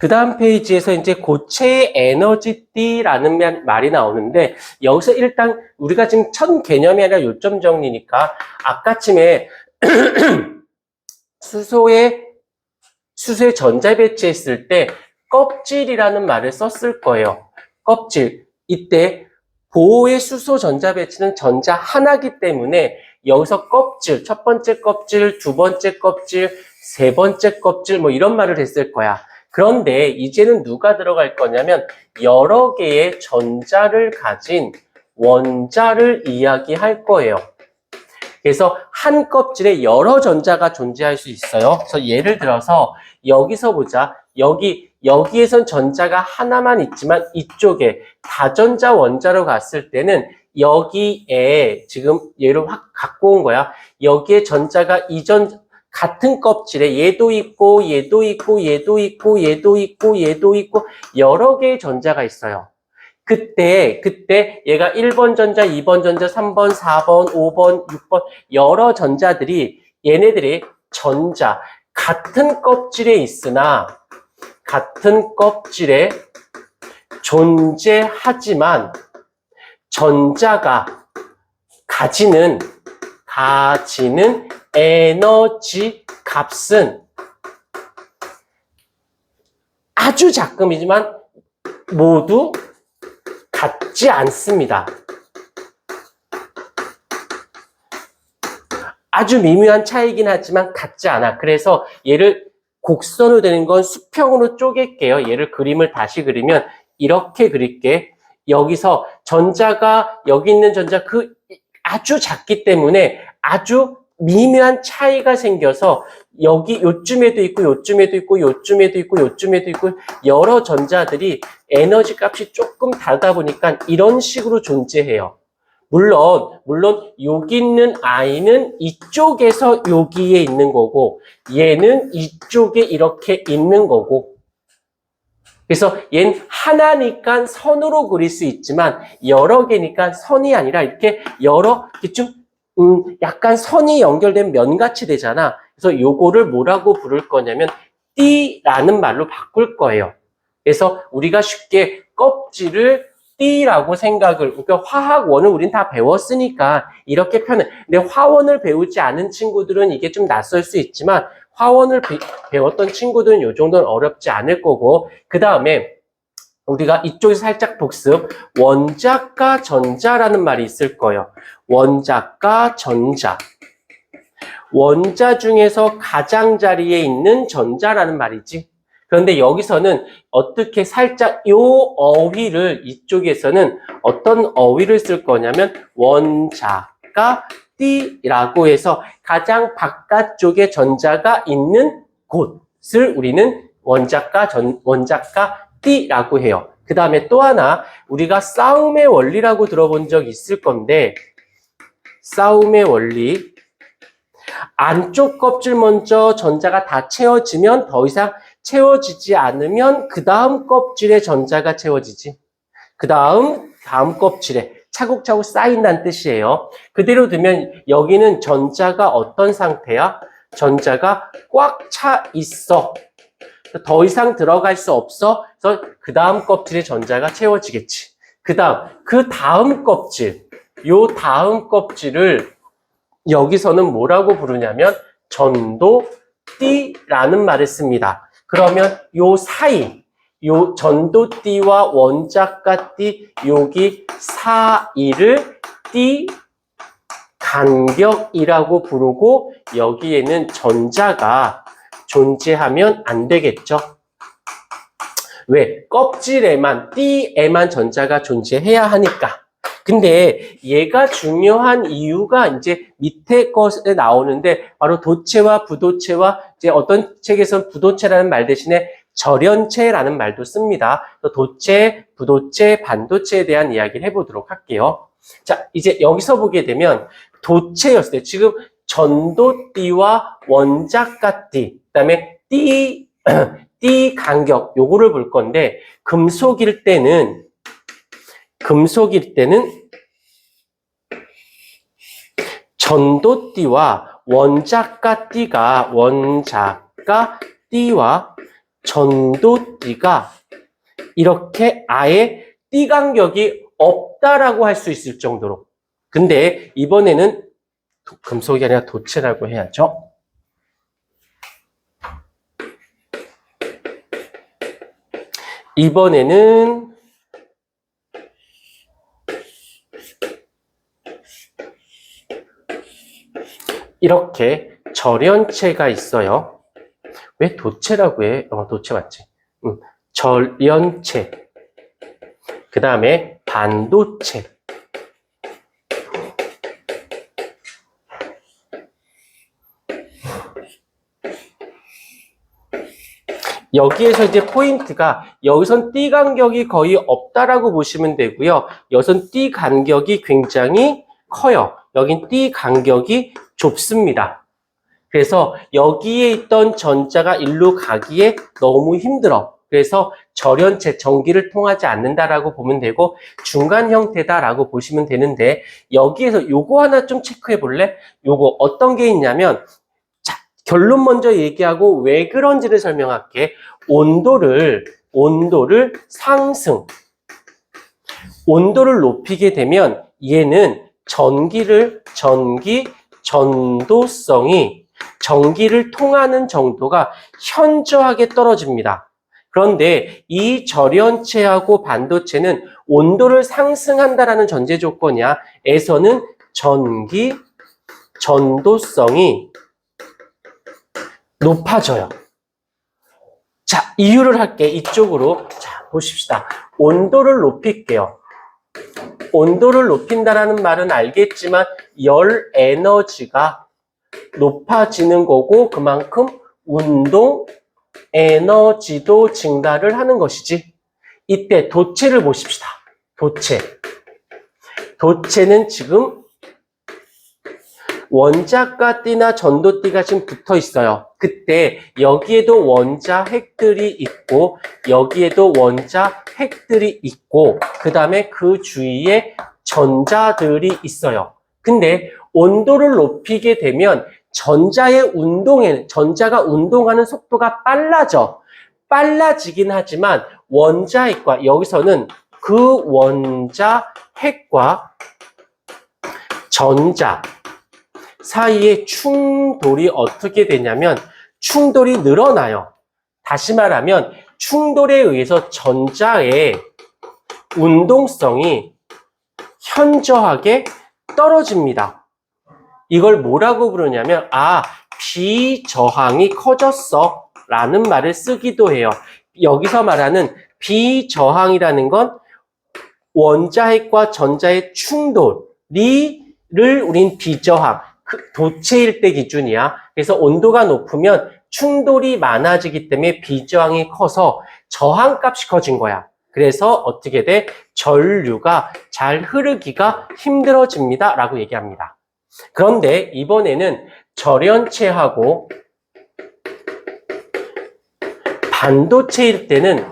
그 다음 페이지에서 이제 고체의 에너지 D라는 말이 나오는데, 여기서 일단 우리가 지금 첫 개념이 아니라 요점 정리니까, 아까쯤에 수소에 전자 배치했을 때 껍질이라는 말을 썼을 거예요. 껍질. 이때 보호의 수소 전자 배치는 전자 하나기 때문에 여기서 껍질, 첫 번째 껍질, 두 번째 껍질, 세 번째 껍질 뭐 이런 말을 했을 거야. 그런데 이제는 누가 들어갈 거냐면 여러 개의 전자를 가진 원자를 이야기할 거예요. 그래서 한 껍질에 여러 전자가 존재할 수 있어요. 그래서 예를 들어서 여기서 보자. 여기에선 전자가 하나만 있지만 이쪽에 다전자 원자로 갔을 때는 여기에 지금 얘를 확 갖고 온 거야. 여기에 전자가 같은 껍질에 얘도 있고 얘도 있고 얘도 있고 얘도 있고 얘도 있고 여러 개의 전자가 있어요. 그때 얘가 1번 전자, 2번 전자, 3번, 4번, 5번, 6번 여러 전자들이 얘네들이 전자 같은 껍질에 있으나 같은 껍질에 존재하지만 전자가 가지는 에너지 값은 아주 작음이지만 모두 같지 않습니다. 아주 미묘한 차이긴 하지만 같지 않아. 그래서 얘를 곡선으로 되는 건 수평으로 쪼갤게요. 얘를 그림을 다시 그리면 이렇게 그릴게. 여기서 전자가 여기 있는 전자 아주 작기 때문에 아주 미묘한 차이가 생겨서 여기 요쯤에도 있고 요쯤에도 있고 요쯤에도 있고 요쯤에도 있고 여러 전자들이 에너지 값이 조금 다르다 보니까 이런 식으로 존재해요. 물론 여기 있는 I는 이쪽에서 여기에 있는 거고 얘는 이쪽에 이렇게 있는 거고 그래서 얘는 하나니까 선으로 그릴 수 있지만 여러 개니까 선이 아니라 이렇게 좀 약간 선이 연결된 면같이 되잖아. 그래서 요거를 뭐라고 부를 거냐면 띠라는 말로 바꿀 거예요. 그래서 우리가 쉽게 껍질을 띠라고 그러니까 화학원을 우린 다 배웠으니까 이렇게 표현해. 근데 화원을 배우지 않은 친구들은 이게 좀 낯설 수 있지만 화원을 배웠던 친구들은 요 정도는 어렵지 않을 거고 그 다음에 우리가 이쪽에서 살짝 복습 원자과 전자라는 말이 있을 거예요. 원자과 전자. 원자 중에서 가장자리에 있는 전자라는 말이지. 그런데 여기서는 어떻게 살짝 요 어휘를 이쪽에서는 어떤 어휘를 쓸 거냐면 원자과 띠라고 해서 가장 바깥쪽에 전자가 있는 곳을 우리는 원자과 띠라고 해요. 그 다음에 또 하나 우리가 싸움의 원리라고 들어본 적 있을 건데 싸움의 원리 안쪽 껍질 먼저 전자가 다 채워지면 더 이상 채워지지 않으면 그 다음 껍질에 전자가 채워지지. 그 다음 껍질에 차곡차곡 쌓인다는 뜻이에요. 그대로 두면 여기는 전자가 어떤 상태야? 전자가 꽉 차 있어. 더 이상 들어갈 수 없어. 그래서 그 다음 껍질에 전자가 채워지겠지. 그 다음 껍질, 요 다음 껍질을 여기서는 뭐라고 부르냐면 전도띠라는 말을 씁니다. 그러면 요 사이, 요 전도띠와 원자과띠 여기 사이를 띠 간격이라고 부르고 여기에는 전자가 존재하면 안 되겠죠. 왜? 껍질에만, 띠에만 전자가 존재해야 하니까. 근데 얘가 중요한 이유가 이제 밑에 것에 나오는데 바로 도체와 부도체와 이제 어떤 책에서는 부도체라는 말 대신에 절연체라는 말도 씁니다. 도체, 부도체, 반도체에 대한 이야기를 해보도록 할게요. 자, 이제 여기서 보게 되면 도체였을 때 지금 전도띠와 원자과띠, 그다음에 띠 간격 요거를 볼 건데 금속일 때는 전도띠와 원자과띠와 전도띠가 이렇게 아예 띠 간격이 없다라고 할 수 있을 정도로. 근데 이번에는 금속이 아니라 도체라고 해야죠. 이번에는 이렇게 절연체가 있어요. 왜 도체라고 해? 도체 맞지? 절연체. 그 다음에 반도체. 여기에서 이제 포인트가 여기선 띠 간격이 거의 없다라고 보시면 되고요. 여기선 띠 간격이 굉장히 커요. 여긴 띠 간격이 좁습니다. 그래서 여기에 있던 전자가 일로 가기에 너무 힘들어. 그래서 절연체, 전기를 통하지 않는다라고 보면 되고 중간 형태다라고 보시면 되는데 여기에서 요거 하나 좀 체크해 볼래? 요거 어떤 게 있냐면 자, 결론 먼저 얘기하고 왜 그런지를 설명할게. 온도를 온도를 높이게 되면 얘는 전도성이 전기를 통하는 정도가 현저하게 떨어집니다. 그런데 이 절연체하고 반도체는 온도를 상승한다라는 전제 조건에서는 전도성이 높아져요. 자, 이유를 할게. 이쪽으로. 자, 보십시다. 온도를 높일게요. 온도를 높인다라는 말은 알겠지만 열 에너지가 높아지는 거고 그만큼 운동 에너지도 증가를 하는 것이지. 이때 도체를 보십시다. 도체는 지금 원자가 띠나 전도띠가 지금 붙어 있어요. 그때 여기에도 원자 핵들이 있고 여기에도 원자 핵들이 있고 그 다음에 그 주위에 전자들이 있어요. 근데 온도를 높이게 되면 전자가 운동하는 속도가 빨라지긴 하지만 원자 핵과 여기서는 그 원자 핵과 전자 사이의 충돌이 어떻게 되냐면 충돌이 늘어나요. 다시 말하면 충돌에 의해서 전자의 운동성이 현저하게 떨어집니다. 이걸 뭐라고 부르냐면 비저항이 커졌어 라는 말을 쓰기도 해요. 여기서 말하는 비저항이라는 건 원자핵과 전자의 충돌을 우린 비저항, 도체일 때 기준이야. 그래서 온도가 높으면 충돌이 많아지기 때문에 비저항이 커서 저항값이 커진 거야. 그래서 어떻게 돼? 전류가 잘 흐르기가 힘들어집니다 라고 얘기합니다. 그런데 이번에는 절연체하고 반도체일 때는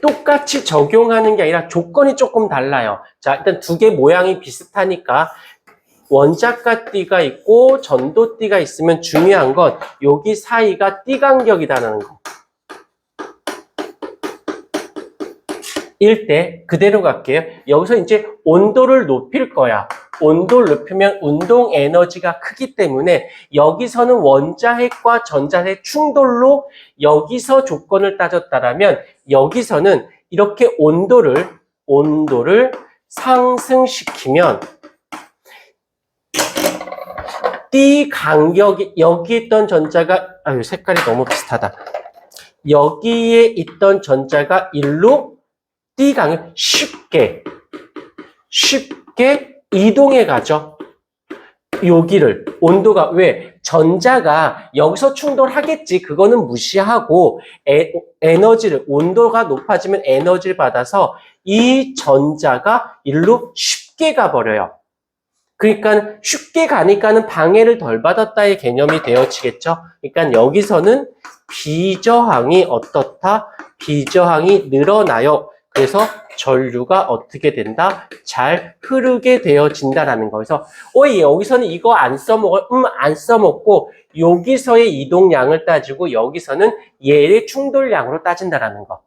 똑같이 적용하는 게 아니라 조건이 조금 달라요. 자, 일단 두 개 모양이 비슷하니까 원자가 띠가 있고 전도띠가 있으면 중요한 건 여기 사이가 띠 간격이다라는 거. 일 때 그대로 갈게요. 여기서 이제 온도를 높일 거야. 온도를 높이면 운동 에너지가 크기 때문에 여기서는 원자핵과 전자핵 충돌로 여기서 조건을 따졌다라면 여기서는 이렇게 온도를 상승시키면 띠 간격이 여기 있던 전자가 색깔이 너무 비슷하다. 여기에 있던 전자가 일로 띠 간격 쉽게 이동해 가죠. 여기를 온도가 왜 전자가 여기서 충돌하겠지. 그거는 무시하고 에너지를 온도가 높아지면 에너지를 받아서 이 전자가 일로 쉽게 가버려요. 그러니까 쉽게 가니까는 방해를 덜 받았다의 개념이 되어지겠죠. 그러니까 여기서는 비저항이 어떻다? 비저항이 늘어나요. 그래서 전류가 어떻게 된다? 잘 흐르게 되어진다라는 거. 그래서 여기서는 이거 안 써먹어, 안 써먹고 여기서의 이동량을 따지고 여기서는 얘의 충돌량으로 따진다라는 거.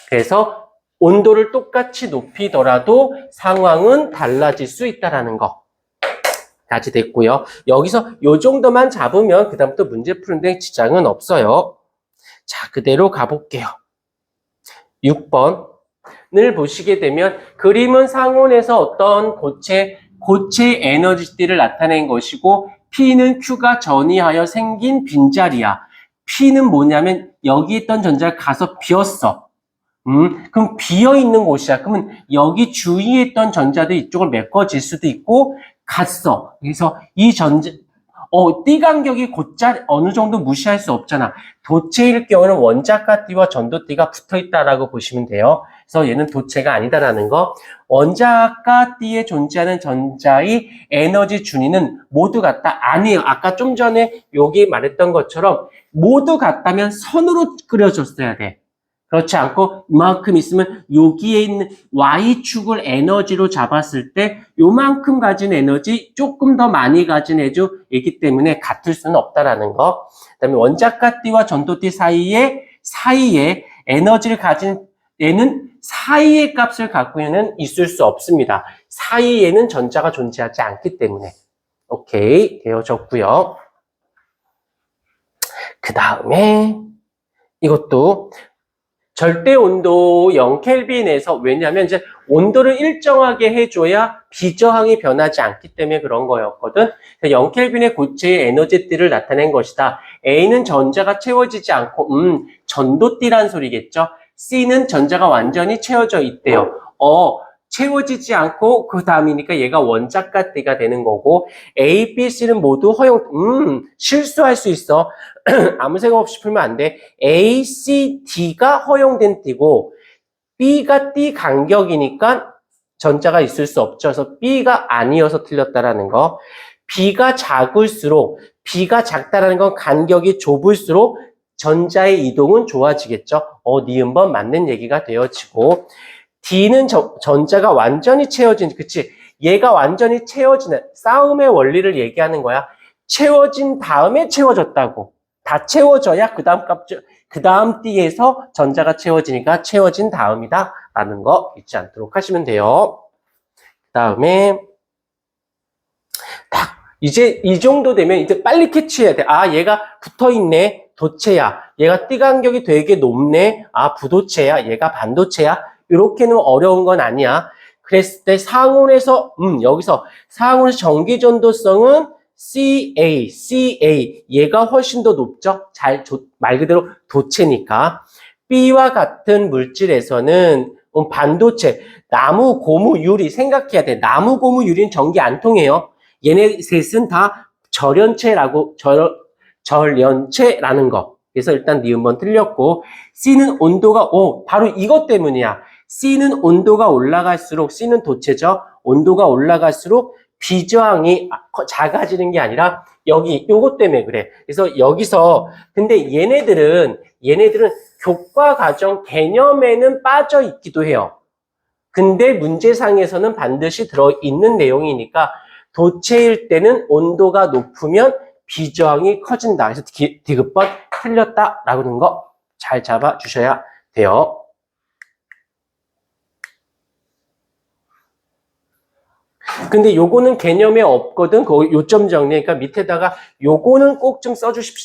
그래서 온도를 똑같이 높이더라도 상황은 달라질 수 있다라는 거. 까지 됐고요. 여기서 요 정도만 잡으면 그 다음부터 문제 푸는데 지장은 없어요. 자, 그대로 가볼게요. 6번을 보시게 되면 그림은 상온에서 어떤 고체 에너지띠를 나타낸 것이고 P는 Q가 전이하여 생긴 빈자리야. P는 뭐냐면 여기 있던 전자가 가서 비었어. 그럼 비어있는 곳이야. 그러면 여기 주위에 있던 전자들이 이쪽으로 메꿔질 수도 있고 갔어. 그래서 이 전자 띠 간격이 곧잘 어느 정도 무시할 수 없잖아. 도체일 경우는 원자가 띠와 전도띠가 붙어있다라고 보시면 돼요. 그래서 얘는 도체가 아니다라는 거. 원자가 띠에 존재하는 전자의 에너지 준위는 모두 같다? 아니에요. 아까 좀 전에 여기 말했던 것처럼 모두 같다면 선으로 그려줬어야 돼. 그렇지 않고 이만큼 있으면 여기에 있는 Y축을 에너지로 잡았을 때 요만큼 가진 에너지 조금 더 많이 가진 애기 때문에 같을 수는 없다라는 거. 그다음에 원자가 띠와 전도띠 사이에 에너지를 가진 얘는 사이의 값을 갖고는 있을 수 없습니다. 사이에는 전자가 존재하지 않기 때문에. 오케이, 되어졌고요. 그 다음에 이것도 절대 온도 0켈빈에서 왜냐하면 이제 온도를 일정하게 해줘야 비저항이 변하지 않기 때문에 그런 거였거든. 0켈빈의 고체의 에너지띠를 나타낸 것이다. A는 전자가 채워지지 않고 전도띠란 소리겠죠. C는 전자가 완전히 채워져 있대요. 채워지지 않고 그 다음이니까 얘가 원자가 띠가 되는 거고 A, B, C는 모두 실수할 수 있어. 아무 생각 없이 풀면 안 돼. A, C, D가 허용된 띠고 B가 띠 간격이니까 전자가 있을 수 없죠. 그래서 B가 아니어서 틀렸다라는 거. B가 작을수록 B가 작다라는 건 간격이 좁을수록 전자의 이동은 좋아지겠죠. 니은번 맞는 얘기가 되어지고 D는 전자가 완전히 채워진, 그치? 얘가 완전히 채워지는 싸움의 원리를 얘기하는 거야. 채워진 다음에 채워졌다고. 다 채워져야 그 다음 띠에서 전자가 채워지니까 채워진 다음이다 라는 거 잊지 않도록 하시면 돼요. 그 다음에 딱 이제 이 정도 되면 이제 빨리 캐치해야 돼. 얘가 붙어있네. 도체야. 얘가 띠 간격이 되게 높네. 부도체야. 얘가 반도체야. 이렇게는 어려운 건 아니야. 그랬을 때 상온에서 여기서 상온에서 전기 전도성은 CA 얘가 훨씬 더 높죠. 말 그대로 도체니까. B와 같은 물질에서는 반도체, 나무, 고무, 유리 생각해야 돼. 나무, 고무, 유리는 전기 안 통해요. 얘네 셋은 다 절연체라는 거. 그래서 일단 니은번 틀렸고 C는 온도가 바로 이것 때문이야. C는 온도가 올라갈수록 C는 도체죠. 온도가 올라갈수록 비저항이 작아지는 게 아니라 요것 때문에 그래. 그래서 여기서 근데 얘네들은 교과 과정 개념에는 빠져 있기도 해요. 근데 문제상에서는 반드시 들어있는 내용이니까 도체일 때는 온도가 높으면 비저항이 커진다. 그래서 디귿번 틀렸다라고 하는 거 잘 잡아주셔야 돼요. 근데 요거는 개념에 없거든. 거기 요점 정리. 그러니까 밑에다가 요거는 꼭 좀 써주십시오.